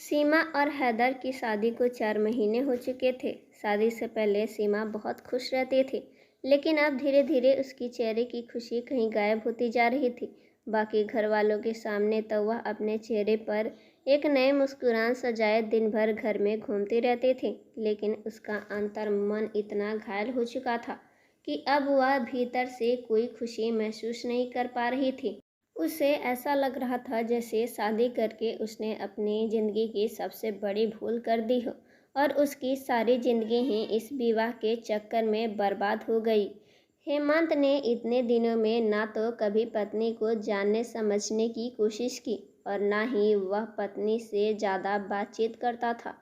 सीमा और हैदर की शादी को 4 महीने हो चुके थे। शादी से पहले सीमा बहुत खुश रहती थी, लेकिन अब धीरे धीरे उसकी चेहरे की खुशी कहीं गायब होती जा रही थी। बाकी घर वालों के सामने तो वह अपने चेहरे पर एक नए मुस्कुराहट सजाए दिन भर घर में घूमती रहती थी, लेकिन उसका अंतर मन इतना घायल हो चुका था कि अब वह भीतर से कोई खुशी महसूस नहीं कर पा रही थी। उसे ऐसा लग रहा था जैसे शादी करके उसने अपनी ज़िंदगी की सबसे बड़ी भूल कर दी हो और उसकी सारी ज़िंदगी ही इस विवाह के चक्कर में बर्बाद हो गई। हेमंत ने इतने दिनों में ना तो कभी पत्नी को जानने समझने की कोशिश की और ना ही वह पत्नी से ज़्यादा बातचीत करता था।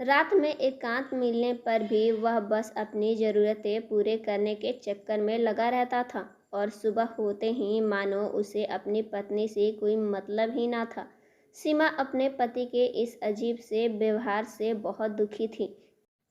रात में एकांत मिलने पर भी वह बस अपनी ज़रूरतें पूरे करने के चक्कर में लगा रहता था और सुबह होते ही मानो उसे अपनी पत्नी से कोई मतलब ही ना था। सीमा अपने पति के इस अजीब से व्यवहार से बहुत दुखी थी,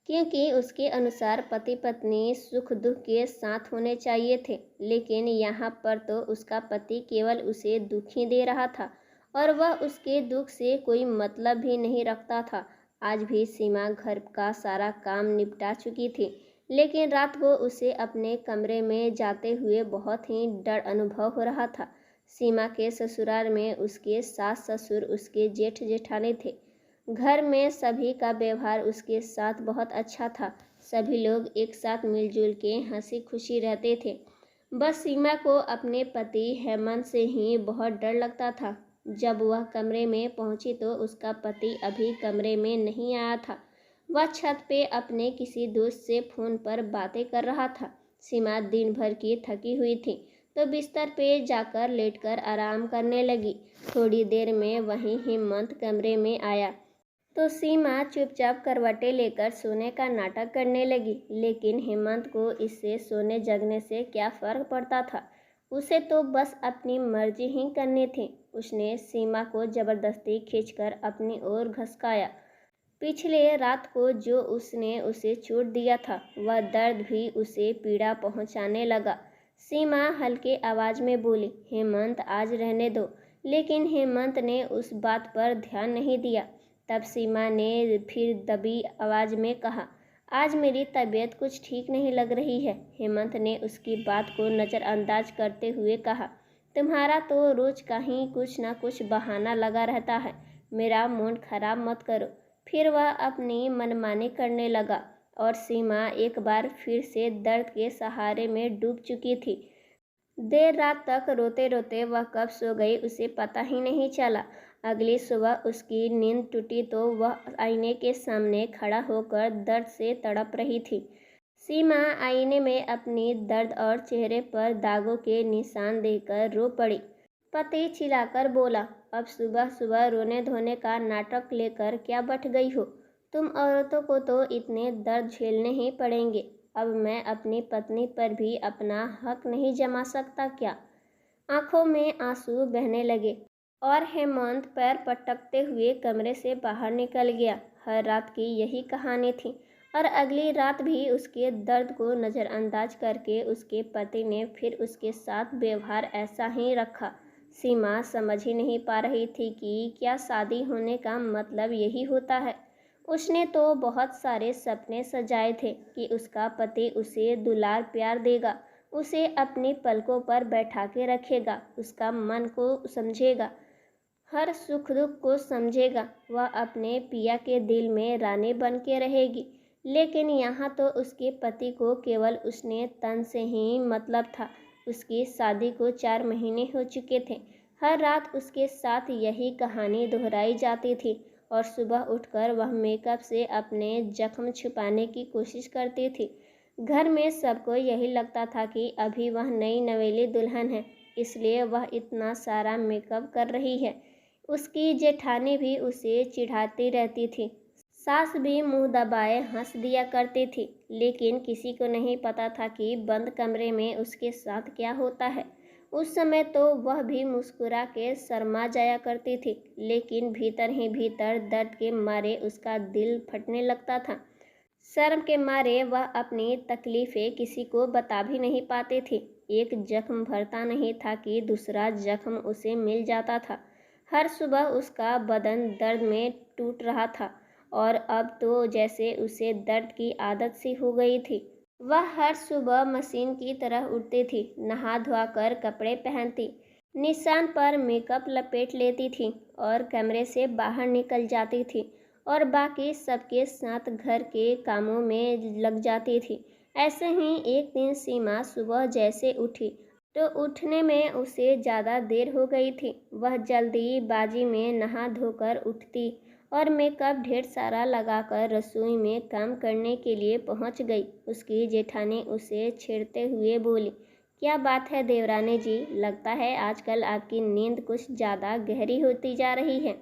क्योंकि उसके अनुसार पति पत्नी सुख दुख के साथ होने चाहिए थे, लेकिन यहाँ पर तो उसका पति केवल उसे दुख ही दे रहा था और वह उसके दुख से कोई मतलब भी नहीं रखता था। आज भी सीमा घर का सारा काम निपटा चुकी थी, लेकिन रात को उसे अपने कमरे में जाते हुए बहुत ही डर अनुभव हो रहा था। सीमा के ससुराल में उसके सास ससुर, उसके जेठ जेठानी थे। घर में सभी का व्यवहार उसके साथ बहुत अच्छा था। सभी लोग एक साथ मिलजुल के हंसी खुशी रहते थे। बस सीमा को अपने पति हेमंत से ही बहुत डर लगता था। जब वह कमरे में पहुंची तो उसका पति अभी कमरे में नहीं आया था। वह छत पे अपने किसी दोस्त से फ़ोन पर बातें कर रहा था। सीमा दिन भर की थकी हुई थी, तो बिस्तर पे जाकर लेटकर आराम करने लगी। थोड़ी देर में वहीं हेमंत कमरे में आया तो सीमा चुपचाप करवटें लेकर सोने का नाटक करने लगी, लेकिन हेमंत को इससे सोने जगने से क्या फ़र्क पड़ता था। उसे तो बस अपनी मर्जी ही करनी थी। उसने सीमा को ज़बरदस्ती खींचकर अपनी ओर घसकाया। पिछले रात को जो उसने उसे चोट दिया था, वह दर्द भी उसे पीड़ा पहुंचाने लगा। सीमा हल्के आवाज़ में बोली, हेमंत आज रहने दो। लेकिन हेमंत ने उस बात पर ध्यान नहीं दिया। तब सीमा ने फिर दबी आवाज़ में कहा, आज मेरी तबीयत कुछ ठीक नहीं लग रही है। हेमंत ने उसकी बात को नज़रअंदाज करते हुए कहा, तुम्हारा तो रोज़ कहीं कुछ ना कुछ बहाना लगा रहता है। मेरा मूड खराब मत करो। फिर वह अपनी मनमानी करने लगा और सीमा एक बार फिर से दर्द के सहारे में डूब चुकी थी। देर रात तक रोते रोते वह कब सो गई उसे पता ही नहीं चला। अगली सुबह उसकी नींद टूटी तो वह आईने के सामने खड़ा होकर दर्द से तड़प रही थी। सीमा आईने में अपनी दर्द और चेहरे पर दागों के निशान देखकर रो पड़ी। पति चिल्लाकर बोला, अब सुबह सुबह रोने धोने का नाटक लेकर क्या बैठ गई हो? तुम औरतों को तो इतने दर्द झेलने ही पड़ेंगे। अब मैं अपनी पत्नी पर भी अपना हक नहीं जमा सकता क्या? आंखों में आंसू बहने लगे और हेमंत पैर पटकते हुए कमरे से बाहर निकल गया। हर रात की यही कहानी थी और अगली रात भी उसके दर्द को नज़रअंदाज करके उसके पति ने फिर उसके साथ व्यवहार ऐसा ही रखा। सीमा समझ ही नहीं पा रही थी कि क्या शादी होने का मतलब यही होता है। उसने तो बहुत सारे सपने सजाए थे कि उसका पति उसे दुलार प्यार देगा, उसे अपनी पलकों पर बैठा के रखेगा, उसका मन को समझेगा, हर सुख दुख को समझेगा, वह अपने पिया के दिल में रानी बन के रहेगी। लेकिन यहाँ तो उसके पति को केवल उसने तन से ही मतलब था। उसकी शादी को 4 महीने हो चुके थे। हर रात उसके साथ यही कहानी दोहराई जाती थी और सुबह उठकर वह मेकअप से अपने जख्म छुपाने की कोशिश करती थी। घर में सबको यही लगता था कि अभी वह नई नवेली दुल्हन है, इसलिए वह इतना सारा मेकअप कर रही है। उसकी जेठानी भी उसे चिढ़ाती रहती थी। सास भी मुंह दबाए हंस दिया करती थी, लेकिन किसी को नहीं पता था कि बंद कमरे में उसके साथ क्या होता है। उस समय तो वह भी मुस्कुरा के शर्मा जाया करती थी, लेकिन भीतर ही भीतर दर्द के मारे उसका दिल फटने लगता था। शर्म के मारे वह अपनी तकलीफ़ें किसी को बता भी नहीं पाती थी। एक जख्म भरता नहीं था कि दूसरा जख्म उसे मिल जाता था। हर सुबह उसका बदन दर्द में टूट रहा था और अब तो जैसे उसे दर्द की आदत सी हो गई थी। वह हर सुबह मशीन की तरह उठती थी, नहा धोआ कर कपड़े पहनती, निशान पर मेकअप लपेट लेती थी और कमरे से बाहर निकल जाती थी और बाकी सबके साथ घर के कामों में लग जाती थी। ऐसे ही एक दिन सीमा सुबह जैसे उठी तो उठने में उसे ज़्यादा देर हो गई थी। वह जल्दीबाजी में नहा धोकर उठती और मेकअप ढेर सारा लगाकर रसोई में काम करने के लिए पहुंच गई। उसकी जेठानी उसे छेड़ते हुए बोली, क्या बात है देवरानी जी, लगता है आजकल आपकी नींद कुछ ज़्यादा गहरी होती जा रही है।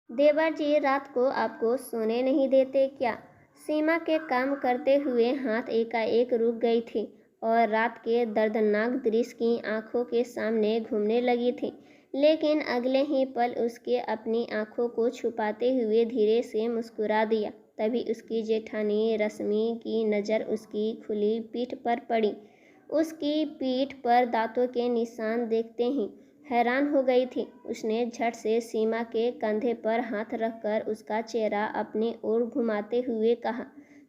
देवर जी रात को आपको सोने नहीं देते क्या? सीमा के काम करते हुए हाथ एकाएक रुक गई थी और रात के दर्दनाक दृश्य की आंखों के सामने घूमने लगी थी, लेकिन अगले ही पल उसके अपनी आंखों को छुपाते हुए धीरे से मुस्कुरा दिया। तभी उसकी जेठानी रश्मि की नज़र उसकी खुली पीठ पर पड़ी। उसकी पीठ पर दांतों के निशान देखते ही हैरान हो गई थी। उसने झट से सीमा के कंधे पर हाथ रखकर उसका चेहरा अपनी ओर घुमाते हुए कहा,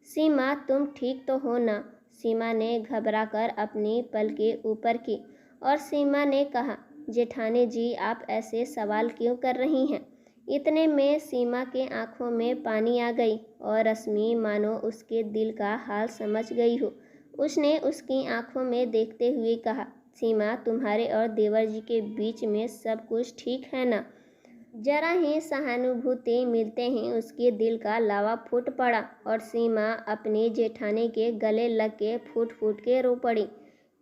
सीमा तुम ठीक तो हो ना? सीमा ने घबराकर अपनी पलकें ऊपर की और सीमा ने कहा, जेठानी जी आप ऐसे सवाल क्यों कर रही हैं? इतने में सीमा के आंखों में पानी आ गई और रश्मि मानो उसके दिल का हाल समझ गई हो। उसने उसकी आंखों में देखते हुए कहा, सीमा तुम्हारे और देवर जी के बीच में सब कुछ ठीक है ना? जरा ही सहानुभूति मिलते ही उसके दिल का लावा फूट पड़ा और सीमा अपनी जेठानी के गले लग के फूट फूट के रो पड़ी।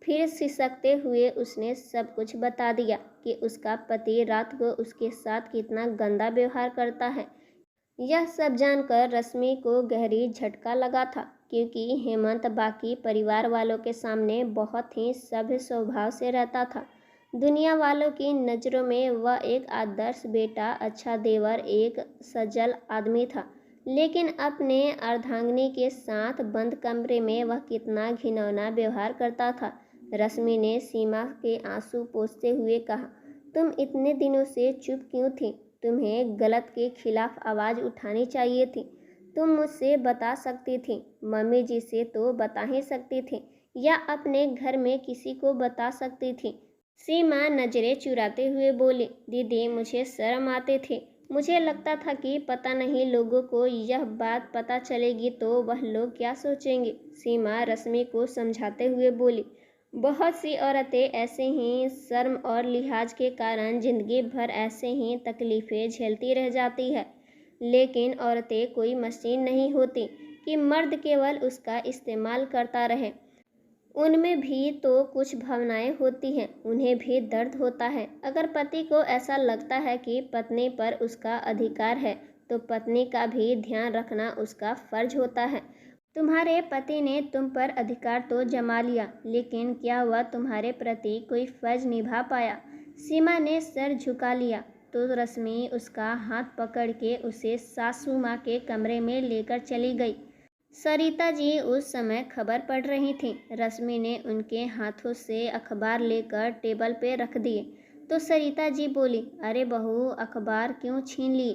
फिर सिसकते हुए उसने सब कुछ बता दिया कि उसका पति रात को उसके साथ कितना गंदा व्यवहार करता है। यह सब जानकर रश्मि को गहरी झटका लगा था, क्योंकि हेमंत बाकी परिवार वालों के सामने बहुत ही सभ्य स्वभाव से रहता था। दुनिया वालों की नज़रों में वह एक आदर्श बेटा, अच्छा देवर, एक सजल आदमी था, लेकिन अपने अर्धांगिनी के साथ बंद कमरे में वह कितना घिनौना व्यवहार करता था। रश्मि ने सीमा के आंसू पोंछते हुए कहा, तुम इतने दिनों से चुप क्यों थी? तुम्हें गलत के खिलाफ आवाज़ उठानी चाहिए थी। तुम मुझसे बता सकती थी, मम्मी जी से तो बता ही सकती थी, या अपने घर में किसी को बता सकती थी। सीमा नजरें चुराते हुए बोली, दीदी मुझे शर्म आते थे। मुझे लगता था कि पता नहीं लोगों को यह बात पता चलेगी तो वह लोग क्या सोचेंगे। सीमा रश्मि को समझाते हुए बोली, बहुत सी औरतें ऐसे ही शर्म और लिहाज के कारण जिंदगी भर ऐसे ही तकलीफ़ें झेलती रह जाती है, लेकिन औरतें कोई मशीन नहीं होती कि मर्द केवल उसका इस्तेमाल करता रहे। उनमें भी तो कुछ भावनाएं होती हैं, उन्हें भी दर्द होता है। अगर पति को ऐसा लगता है कि पत्नी पर उसका अधिकार है, तो पत्नी का भी ध्यान रखना उसका फर्ज होता है। तुम्हारे पति ने तुम पर अधिकार तो जमा लिया, लेकिन क्या वह तुम्हारे प्रति कोई फर्ज निभा पाया? सीमा ने सर झुका लिया तो रश्मि उसका हाथ पकड़ के उसे सासू माँ के कमरे में लेकर चली गई। सरिता जी उस समय खबर पढ़ रही थीं। रश्मि ने उनके हाथों से अखबार लेकर टेबल पे रख दिए तो सरिता जी बोली, अरे बहू अखबार क्यों छीन ली?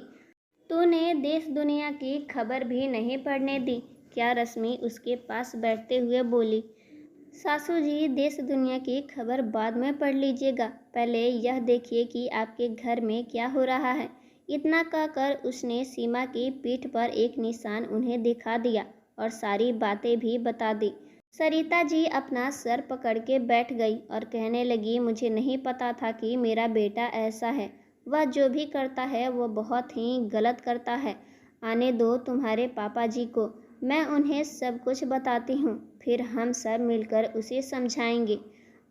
तूने देश दुनिया की खबर भी नहीं पढ़ने दी क्या? रश्मि उसके पास बैठते हुए बोली, सासू जी देश दुनिया की खबर बाद में पढ़ लीजिएगा, पहले यह देखिए कि आपके घर में क्या हो रहा है। इतना कहकर उसने सीमा की पीठ पर एक निशान उन्हें दिखा दिया और सारी बातें भी बता दी। सरिता जी अपना सर पकड़ के बैठ गई और कहने लगी, मुझे नहीं पता था कि मेरा बेटा ऐसा है। वह जो भी करता है वो बहुत ही गलत करता है। आने दो तुम्हारे पापा जी को, मैं उन्हें सब कुछ बताती हूँ, फिर हम सब मिलकर उसे समझाएंगे।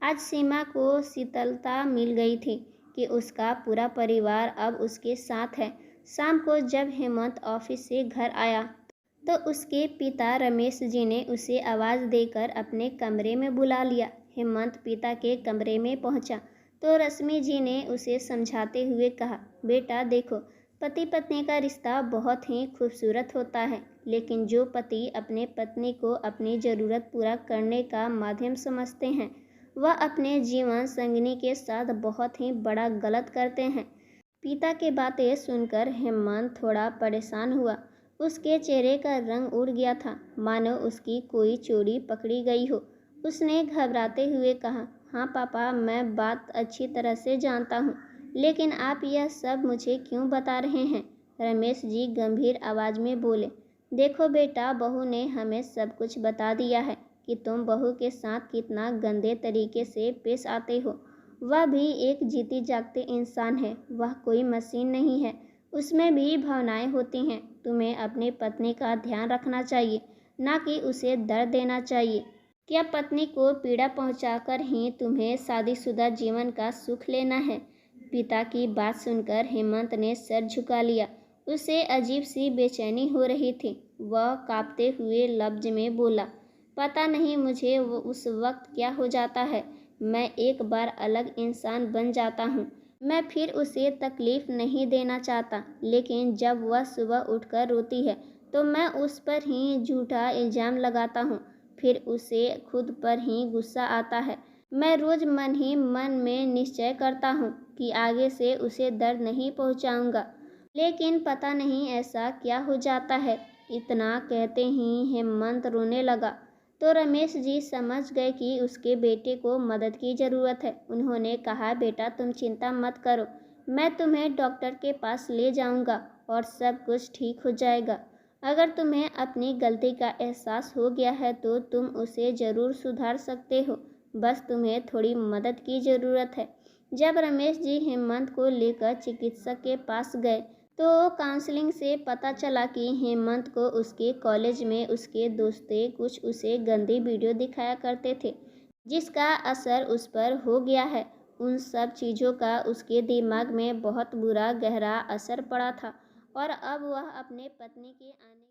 आज सीमा को शीतलता मिल गई थी कि उसका पूरा परिवार अब उसके साथ है। शाम को जब हेमंत ऑफिस से घर आया तो उसके पिता रमेश जी ने उसे आवाज़ देकर अपने कमरे में बुला लिया। हेमंत पिता के कमरे में पहुंचा तो रश्मि जी ने उसे समझाते हुए कहा, बेटा देखो, पति पत्नी का रिश्ता बहुत ही खूबसूरत होता है, लेकिन जो पति अपने पत्नी को अपनी ज़रूरत पूरा करने का माध्यम समझते हैं, वह अपने जीवन संगिनी के साथ बहुत ही बड़ा गलत करते हैं। पिता की बातें सुनकर हेमंत थोड़ा परेशान हुआ। उसके चेहरे का रंग उड़ गया था, मानो उसकी कोई चोरी पकड़ी गई हो। उसने घबराते हुए कहा, हाँ पापा, मैं बात अच्छी तरह से जानता हूँ, लेकिन आप यह सब मुझे क्यों बता रहे हैं? रमेश जी गंभीर आवाज़ में बोले, देखो बेटा, बहू ने हमें सब कुछ बता दिया है कि तुम बहू के साथ कितना गंदे तरीके से पेश आते हो। वह भी एक जीती जागती इंसान है, वह कोई मशीन नहीं है। उसमें भी भावनाएं होती हैं। तुम्हें अपनी पत्नी का ध्यान रखना चाहिए, ना कि उसे दर्द देना चाहिए। क्या पत्नी को पीड़ा पहुंचाकर ही तुम्हें शादीशुदा जीवन का सुख लेना है? पिता की बात सुनकर हेमंत ने सर झुका लिया। उसे अजीब सी बेचैनी हो रही थी। वह कांपते हुए लफ्ज में बोला, पता नहीं मुझे उस वक्त क्या हो जाता है। मैं एक बार अलग इंसान बन जाता हूँ। मैं फिर उसे तकलीफ नहीं देना चाहता, लेकिन जब वह सुबह उठकर रोती है तो मैं उस पर ही झूठा इल्ज़ाम लगाता हूँ। फिर उसे खुद पर ही गुस्सा आता है। मैं रोज़ मन ही मन में निश्चय करता हूँ कि आगे से उसे दर्द नहीं पहुँचाऊँगा, लेकिन पता नहीं ऐसा क्या हो जाता है। इतना कहते ही हेमंत रोने लगा तो रमेश जी समझ गए कि उसके बेटे को मदद की ज़रूरत है। उन्होंने कहा, बेटा तुम चिंता मत करो, मैं तुम्हें डॉक्टर के पास ले जाऊंगा और सब कुछ ठीक हो जाएगा। अगर तुम्हें अपनी गलती का एहसास हो गया है तो तुम उसे ज़रूर सुधार सकते हो, बस तुम्हें थोड़ी मदद की ज़रूरत है। जब रमेश जी हेमंत को लेकर चिकित्सक के पास गए तो काउंसलिंग से पता चला कि हेमंत को उसके कॉलेज में उसके दोस्तें कुछ उसे गंदी वीडियो दिखाया करते थे, जिसका असर उस पर हो गया है। उन सब चीज़ों का उसके दिमाग में बहुत बुरा गहरा असर पड़ा था और अब वह अपने पत्नी के आने